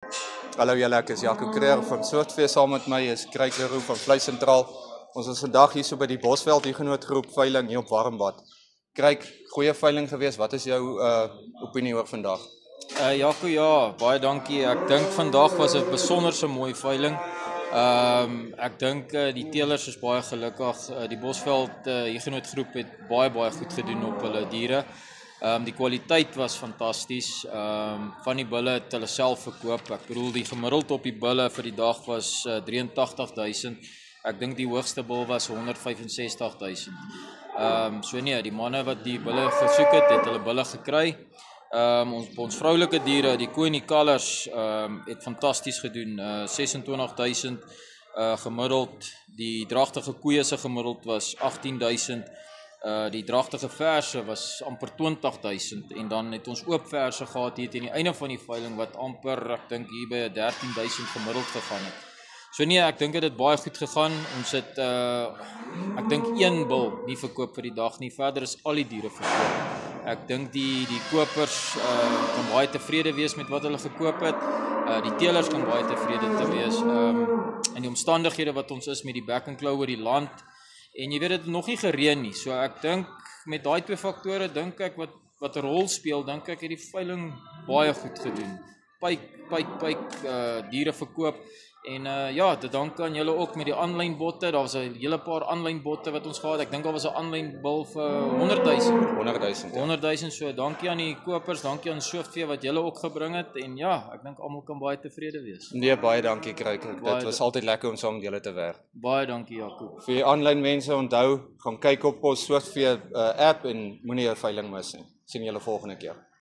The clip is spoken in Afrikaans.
Hallo julle, ek is Jaco Kreer van Soortvee, saam met my is Craig Leroux van Vleis Sentraal. Ons is vandag hier so by die Bosveld Huguenotgroep veiling hier op Warmbad. Craig, goeie veiling gewees. Wat is jou opinie oor vandag? Jaco, ja, baie dankie. Ek dink vandag was 'n besonderse mooi veiling. Ek dink die teelers is baie gelukkig. Die Bosveld Huguenotgroep het baie goed gedoen op hulle diere. Die kwaliteit was fantasties. Van die bulle het hulle self verkoop. Ek bedoel, die gemiddeld op die bulle vir die dag was 83.000. Ek dink die hoogste bul was 165.000. So nee, die manne wat die bulle gesoek het hulle bulle gekry. Ons vroulike diere, die koe en die kalvers, het fantasties gedoen. 26.000 gemiddeld. Die dragtige koeie se gemiddeld was 18.000. Die dragtige verse was amper 20.000 en dan het ons oop verse gehad hier teen die einde van die veiling wat amper, ek dink hier by 13.000 gemiddeld gegaan het. So nee, ek dink dit het baie goed gegaan. Ons het ek dink een bul nie verkoop vir die dag nie. Verder is al die diere verkoop. Ek dink die kopers kan baie tevrede wees met wat hulle gekoop het. Die teelers kan baie tevrede te wees. In die omstandighede wat ons is met die back and claw oor die land. En jy weet, dit het nog nie gereën nie. So ek dink met daai twee faktore dink ek wat 'n rol speel, dink ek het die veiling baie goed gedoen. Diere verkoop. En ja, te dank aan julle ook met die aanlyn botte. Daar was 'n hele paar aanlyn botte wat ons gehad. Ek dink daar was 'n aanlyn bil vir 100.000. 100.000. 100.000, so dankie aan die kopers, dankie aan Soortvee wat julle ook gebring het. En ja, ek dink almal kan baie tevrede wees. Nee, baie dankie Craig. Dit was altyd lekker om saam met julle te werk. Baie dankie, Jaco. Vir die aanlyn mense, onthou, gaan kyk op ons Soortvee app en moenie jou veiling mis nie. Sien julle volgende keer.